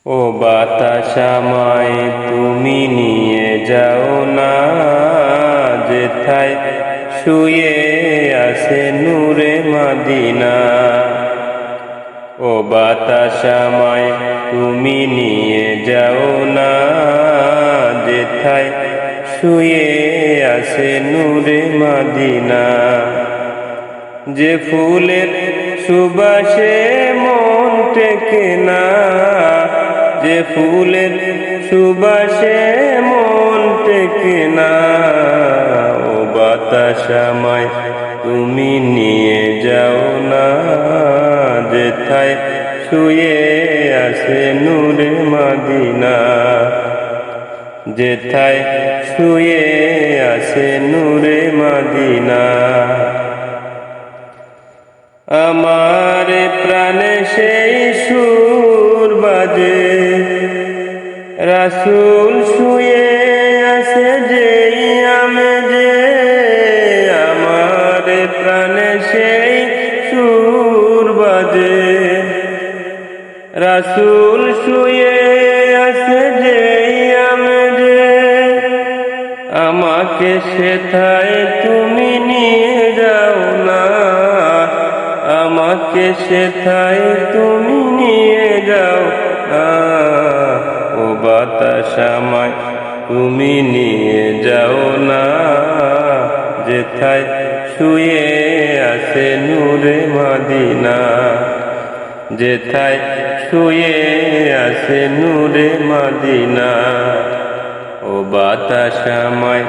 ও বাতাস আমায় তুমি নিয়ে যাও না, যেথায় শুয়ে আছে নূরে মদিনা। ও বাতাস আমায় তুমি নিয়ে যাও না, যেথায় শুয়ে আছে নূরে মদিনা। যে ফুলের সুবাসে মন টেকে না, যে ফুলের সুবাসে মন টেকে না। ও বাতাস আমায় তুমি নিয়ে যাও না, যেথায় শুয়ে আছে নূরে মদিনা। যেথায় শুয়ে আছে নূরে মদিনা। আমার প্রাণে সেই সুর বাজে, রাসূল শুয়ে আছে যেই আমেজে। আমার প্রাণে সেই সুর বাজে, রাসূল শুয়ে আছে যেই আমেজে। আমাকে সেথায় তুমি নিয়ে যাও না, আমাকে সেথায় তুমি নিয়ে যাও না। ও বাতাস আমায় তুমি নিয়ে যাও না, যেথায় শুয়ে আছে নূরে মদিনা। যেথায় শুয়ে আছে নূরে মদিনা। ও বাতাস আমায়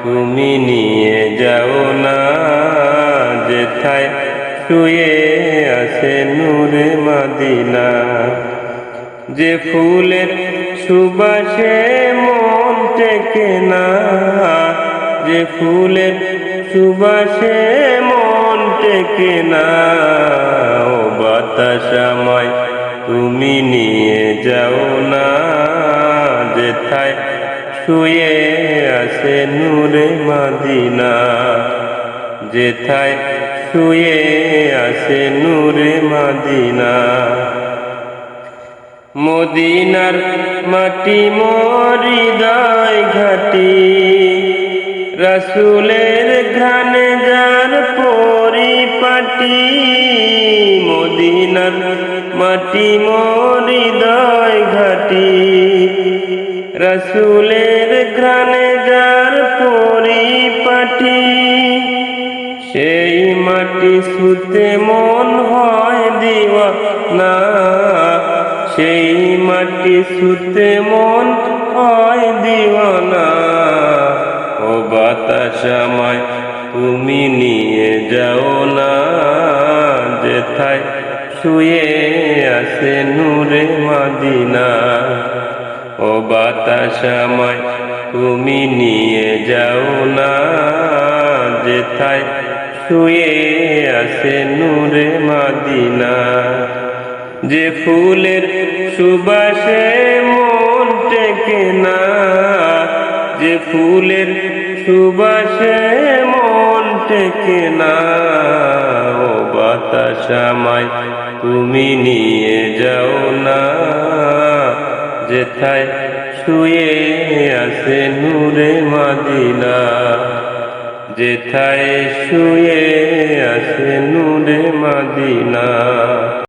তুমি নিয়ে যাও না, যেথায় শুয়ে আছে নূরে মদিনা। যে ফুলের সুবাসে মন টেকে না, যে ফুলের সুবাসে মন টেকে না। ও বাতাস আমায় তুমি নিয়ে যাও না, যেথায় শুয়ে আছে নূরে মদিনা। যেথায় শুয়ে আছে নূরে মদিনা। মদিনার মাটি মোর হৃদয় ঘাটি, রাসূলের ঘ্রাণে যার পরিপাটি। মদিনার মাটি মোর হৃদয় ঘাটি, রাসূলের ঘ্রাণে যার পরিপাটি। সেই মাটি ছুঁতে মন হয় দিওয়ানা, সেই মাটি ছুঁতে মন হয় দিওয়ানা। ও বাতাস আমায় তুমি নিয়ে যাও না, যেথায় শুয়ে আছে নূরে মদিনা। ও বাতাস আমায় তুমি নিয়ে যাও না, যেথায় শুয়ে আছে নূরে মদিনা। যে ফুলের সুবাসে মন টেকে না, যে ফুলের সুবাসে মন টেকে না। ও বাতাস আমায় তুমি নিয়ে যাও না, যেথায় শুয়ে আছে নূরে মদিনা। যেথায় শুয়ে আছে নূরে মদিনা।